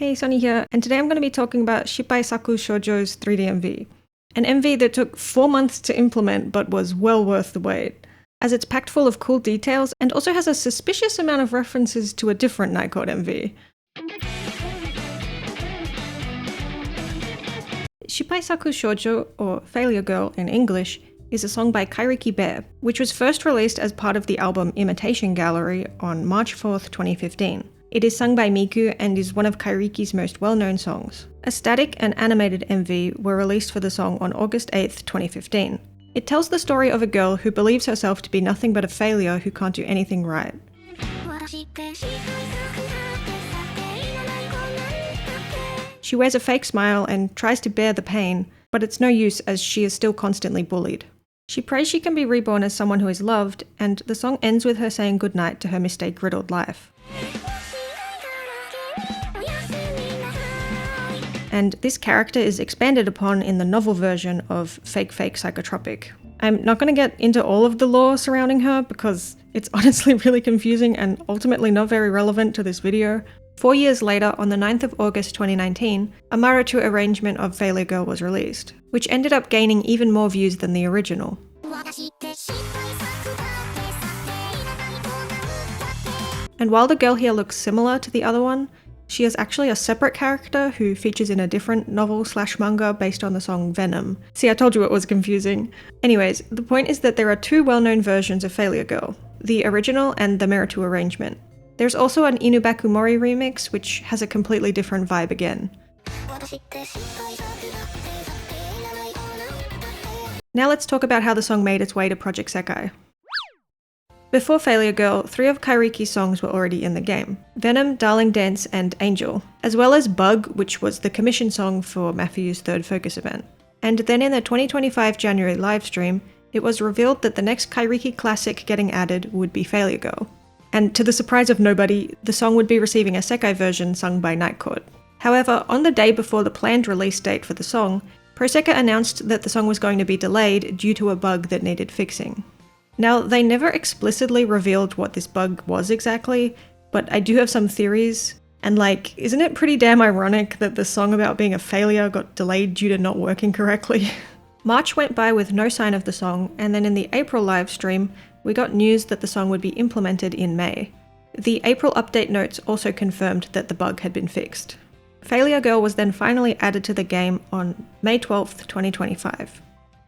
Hey, Sonny here, and today I'm going to be talking about Shippai Saku Shoujo's 3D MV. An MV that took 4 months to implement but was well worth the wait, as it's packed full of cool details and also has a suspicious amount of references to a different Night Court MV. Shippai Saku Shoujo, or Failure Girl in English, is a song by Kairiki Bear, which was first released as part of the album Imitation Gallery on March 4th, 2015. It is sung by Miku and is one of Kairiki's most well-known songs. A static and animated MV were released for the song on August 8th, 2015. It tells the story of a girl who believes herself to be nothing but a failure who can't do anything right. She wears a fake smile and tries to bear the pain, but it's no use as she is still constantly bullied. She prays she can be reborn as someone who is loved, and the song ends with her saying goodnight to her mistake-riddled life. And this character is expanded upon in the novel version of Fake Psychotropic. I'm not going to get into all of the lore surrounding her because it's honestly really confusing and ultimately not very relevant to this video. 4 years later, on the 9th of August 2019, a Marutu arrangement of Failure Girl was released, which ended up gaining even more views than the original. And while the girl here looks similar to the other one, she is actually a separate character who features in a different novel/manga based on the song Venom. See, I told you it was confusing. Anyways, the point is that there are two well-known versions of Failure Girl, the original and the Marutu arrangement. There's also an Inubaku Mori remix, which has a completely different vibe again. Now let's talk about how the song made its way to Project Sekai. Before Failure Girl, 3 of Kairiki's songs were already in the game: Venom, Darling Dance, and Angel, as well as Bug, which was the commission song for Mafuyu's third Focus event. And then in the 2025 January livestream, it was revealed that the next Kairiki classic getting added would be Failure Girl. And to the surprise of nobody, the song would be receiving a Sekai version sung by Night Court. However, on the day before the planned release date for the song, Proseka announced that the song was going to be delayed due to a bug that needed fixing. Now, they never explicitly revealed what this bug was exactly, but I do have some theories, and isn't it pretty damn ironic that the song about being a failure got delayed due to not working correctly? March went by with no sign of the song, and then in the April livestream, we got news that the song would be implemented in May. The April update notes also confirmed that the bug had been fixed. Failure Girl was then finally added to the game on May 12th, 2025.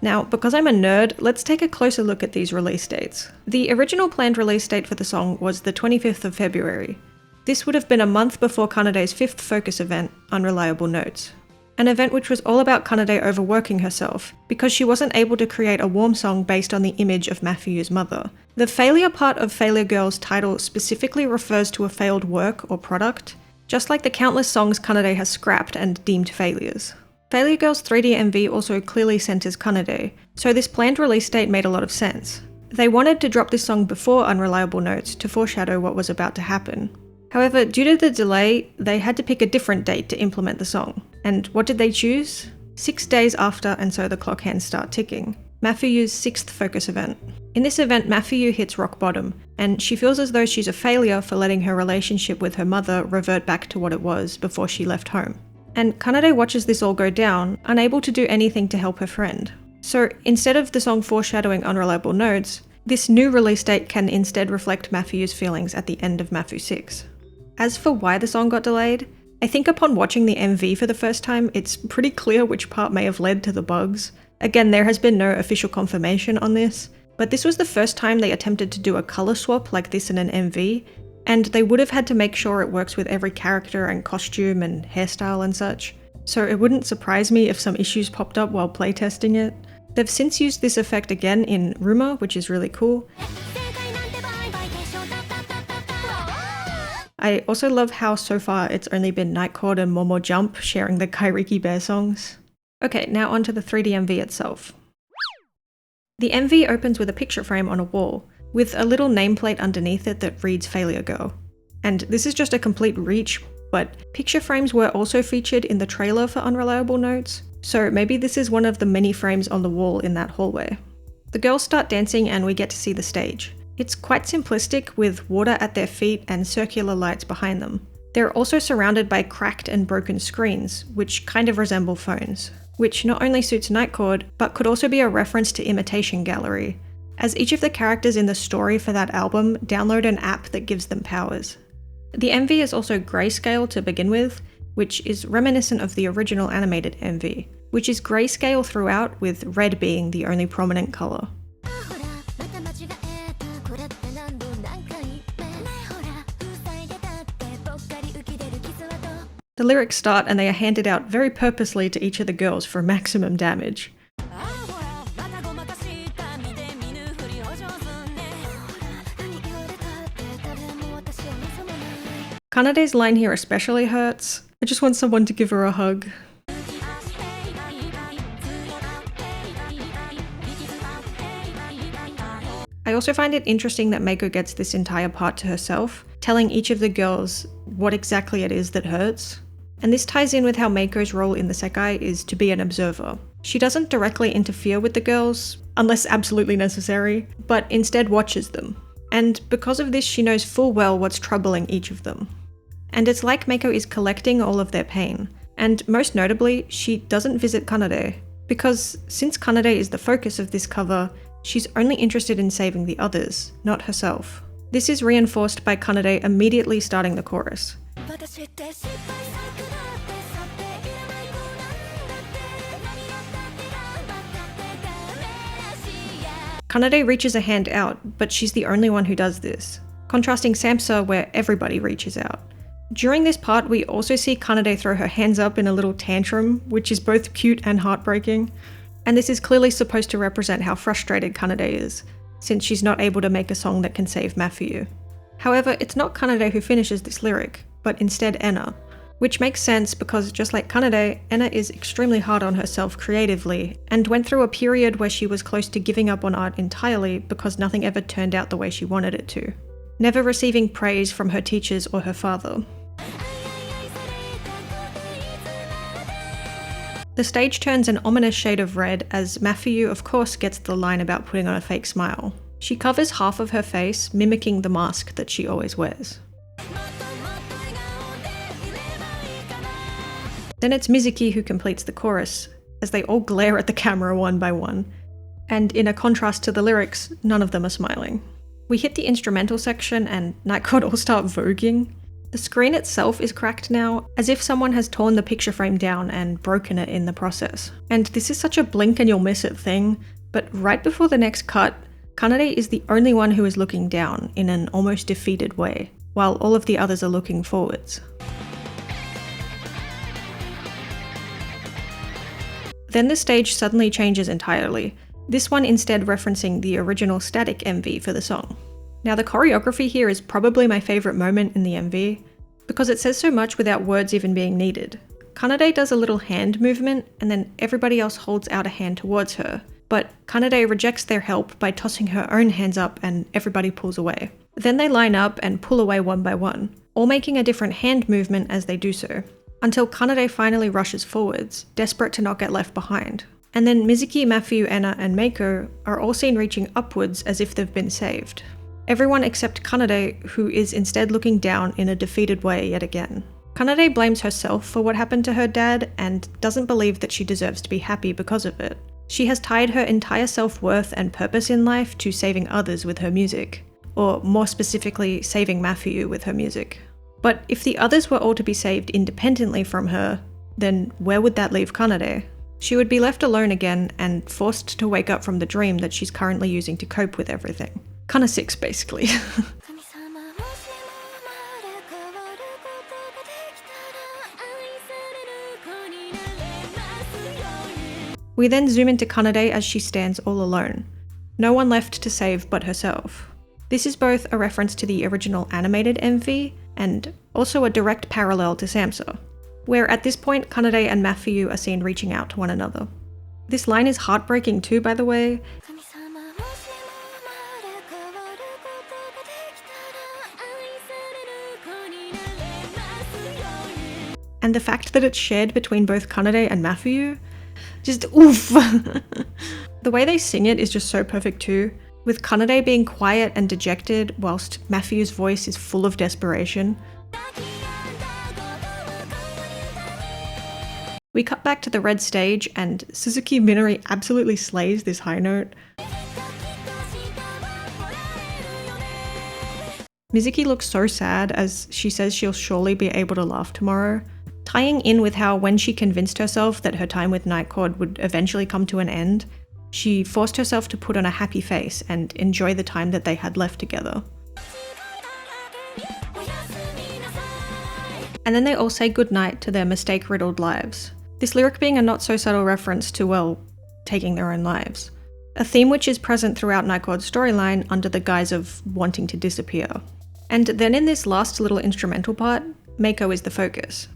Now, because I'm a nerd, let's take a closer look at these release dates. The original planned release date for the song was the 25th of February. This would have been a month before Kanade's 5th Focus event, Unreliable Notes. An event which was all about Kanade overworking herself, because she wasn't able to create a warm song based on the image of Mafuyu's mother. The failure part of Failure Girl's title specifically refers to a failed work or product, just like the countless songs Kanade has scrapped and deemed failures. Failure Girl's 3D MV also clearly centers Kanade, so this planned release date made a lot of sense. They wanted to drop this song before Unreliable Notes to foreshadow what was about to happen. However, due to the delay, they had to pick a different date to implement the song. And what did they choose? 6 days after, and so the clock hands start ticking. Mafuyu's 6th Focus event. In this event, Mafuyu hits rock bottom, and she feels as though she's a failure for letting her relationship with her mother revert back to what it was before she left home. And Kanade watches this all go down, unable to do anything to help her friend. So instead of the song foreshadowing Unreliable Notes, this new release date can instead reflect Mafuyu's feelings at the end of Mafu 6. As for why the song got delayed, I think upon watching the MV for the first time, it's pretty clear which part may have led to the bugs. Again, there has been no official confirmation on this, but this was the first time they attempted to do a color swap like this in an MV, and they would have had to make sure it works with every character and costume and hairstyle and such. So it wouldn't surprise me if some issues popped up while playtesting it. They've since used this effect again in Rumor, which is really cool. I also love how so far it's only been Night Court and Momo Jump sharing the Kairiki Bear songs. Okay, now onto the 3D MV itself. The MV opens with a picture frame on a wall, with a little nameplate underneath it that reads Failure Girl. And this is just a complete reach, but picture frames were also featured in the trailer for Unreliable Notes, so maybe this is one of the many frames on the wall in that hallway. The girls start dancing and we get to see the stage. It's quite simplistic with water at their feet and circular lights behind them. They're also surrounded by cracked and broken screens, which kind of resemble phones, which not only suits Night Court, but could also be a reference to Imitation Gallery, as each of the characters in the story for that album download an app that gives them powers. The MV is also grayscale to begin with, which is reminiscent of the original animated MV, which is grayscale throughout, with red being the only prominent colour. The lyrics start and they are handed out very purposely to each of the girls for maximum damage. Kanade's line here especially hurts. I just want someone to give her a hug. I also find it interesting that Meiko gets this entire part to herself, telling each of the girls what exactly it is that hurts. And this ties in with how Meiko's role in the Sekai is to be an observer. She doesn't directly interfere with the girls, unless absolutely necessary, but instead watches them. And because of this, she knows full well what's troubling each of them. And it's like Meiko is collecting all of their pain. And most notably, she doesn't visit Kanade, because since Kanade is the focus of this cover, she's only interested in saving the others, not herself. This is reinforced by Kanade immediately starting the chorus. Kanade reaches a hand out, but she's the only one who does this, contrasting Samsa where everybody reaches out. During this part, we also see Kanade throw her hands up in a little tantrum, which is both cute and heartbreaking. And this is clearly supposed to represent how frustrated Kanade is, since she's not able to make a song that can save Mafuyu. However, it's not Kanade who finishes this lyric, but instead Enna, which makes sense because just like Kanade, Enna is extremely hard on herself creatively, and went through a period where she was close to giving up on art entirely because nothing ever turned out the way she wanted it to, never receiving praise from her teachers or her father. The stage turns an ominous shade of red as Mafuyu of course gets the line about putting on a fake smile. She covers half of her face, mimicking the mask that she always wears. Then it's Mizuki who completes the chorus, as they all glare at the camera one by one. And in a contrast to the lyrics, none of them are smiling. We hit the instrumental section and Night Court all start voguing. The screen itself is cracked now, as if someone has torn the picture frame down and broken it in the process. And this is such a blink and you'll miss it thing, but right before the next cut, Kanade is the only one who is looking down in an almost defeated way, while all of the others are looking forwards. Then the stage suddenly changes entirely, this one instead referencing the original static MV for the song. Now the choreography here is probably my favourite moment in the MV, because it says so much without words even being needed. Kanade does a little hand movement and then everybody else holds out a hand towards her, but Kanade rejects their help by tossing her own hands up and everybody pulls away. Then they line up and pull away one by one, all making a different hand movement as they do so, until Kanade finally rushes forwards, desperate to not get left behind. And then Mizuki, Mafuyu, Enna, and Meiko are all seen reaching upwards as if they've been saved. Everyone except Kanade, who is instead looking down in a defeated way yet again. Kanade blames herself for what happened to her dad and doesn't believe that she deserves to be happy because of it. She has tied her entire self-worth and purpose in life to saving others with her music, or more specifically, saving Mafuyu with her music. But if the others were all to be saved independently from her, then where would that leave Kanade? She would be left alone again and forced to wake up from the dream that she's currently using to cope with everything. Kinda six, basically. We then zoom into Kanade as she stands all alone. No one left to save but herself. This is both a reference to the original animated MV and also a direct parallel to Samsa, where at this point Kanade and Mafuyu are seen reaching out to one another. This line is heartbreaking too, by the way. And the fact that it's shared between both Kanade and Mafuyu, just oof! The way they sing it is just so perfect too, with Kanade being quiet and dejected whilst Mafuyu's voice is full of desperation. We cut back to the red stage and Suzuki Minori absolutely slays this high note. Mizuki looks so sad as she says she'll surely be able to laugh tomorrow, tying in with how when she convinced herself that her time with Nightcord would eventually come to an end, she forced herself to put on a happy face and enjoy the time that they had left together. And then they all say goodnight to their mistake-riddled lives. This lyric being a not-so-subtle reference to, well, taking their own lives. A theme which is present throughout Nightcord's storyline under the guise of wanting to disappear. And then in this last little instrumental part, Meiko is the focus.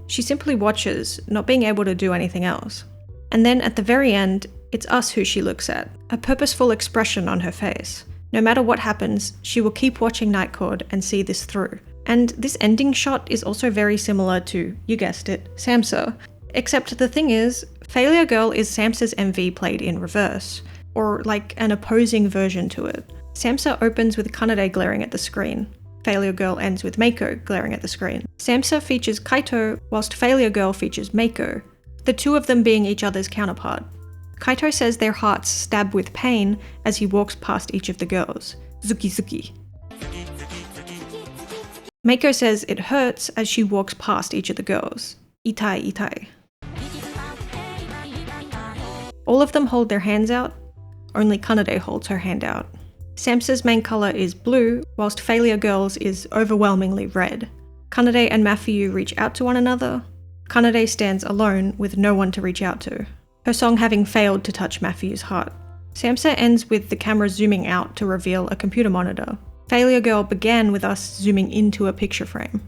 She simply watches, not being able to do anything else. And then at the very end, it's us who she looks at, a purposeful expression on her face. No matter what happens, she will keep watching Nightcord and see this through. And this ending shot is also very similar to, you guessed it, Samsa. Except the thing is, Failure Girl is Samsa's MV played in reverse, or like an opposing version to it. Samsa opens with Kanade glaring at the screen. Failure Girl ends with Meiko glaring at the screen. Samsa features Kaito, whilst Failure Girl features Meiko, the two of them being each other's counterpart. Kaito says their hearts stab with pain as he walks past each of the girls. Zuki Zuki. Meiko says it hurts as she walks past each of the girls. Itai Itai. All of them hold their hands out, only Kanade holds her hand out. Samsa's main colour is blue, whilst Failure Girl's is overwhelmingly red. Kanade and Mafuyu reach out to one another. Kanade stands alone with no one to reach out to, her song having failed to touch Mafuyu's heart. Samsa ends with the camera zooming out to reveal a computer monitor. Failure Girl began with us zooming into a picture frame.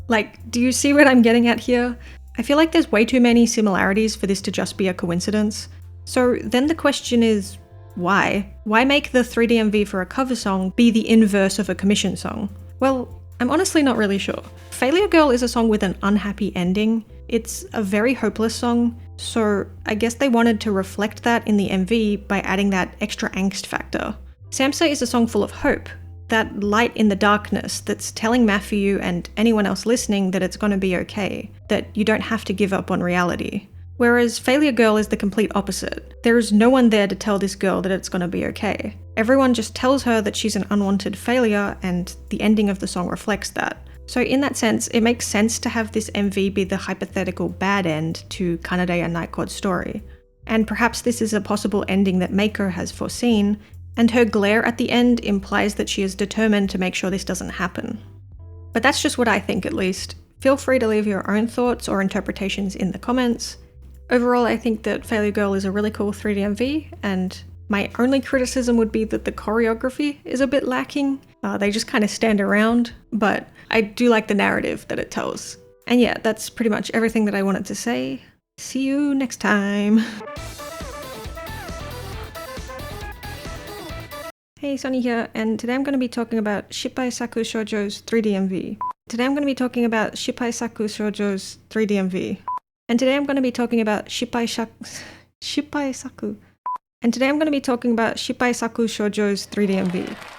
Like, do you see what I'm getting at here? I feel like there's way too many similarities for this to just be a coincidence. So then the question is, why? Why make the 3D MV for a cover song be the inverse of a commission song? Well, I'm honestly not really sure. Failure Girl is a song with an unhappy ending. It's a very hopeless song, so I guess they wanted to reflect that in the MV by adding that extra angst factor. Samsa is a song full of hope, that light in the darkness that's telling Mafuyu and anyone else listening that it's going to be okay, that you don't have to give up on reality. Whereas Failure Girl is the complete opposite. There is no one there to tell this girl that it's going to be okay. Everyone just tells her that she's an unwanted failure, and the ending of the song reflects that. So in that sense, it makes sense to have this MV be the hypothetical bad end to Kanade and Nightcord's story. And perhaps this is a possible ending that Meiko has foreseen, and her glare at the end implies that she is determined to make sure this doesn't happen. But that's just what I think, at least. Feel free to leave your own thoughts or interpretations in the comments. Overall, I think that Failure Girl is a really cool 3D MV, and my only criticism would be that the choreography is a bit lacking. They just kind of stand around, but I do like the narrative that it tells. And yeah, that's pretty much everything that I wanted to say. See you next time. Hey, Sonny here, and today I'm going to be talking about Shippai Saku Shoujo's 3D MV. Today I'm going to be talking about Shippai Saku Shoujo's 3D MV. And today I'm going to be talking about Shippai Saku. And today I'm going to be talking about Shippai Saku Shoujo's 3D MV.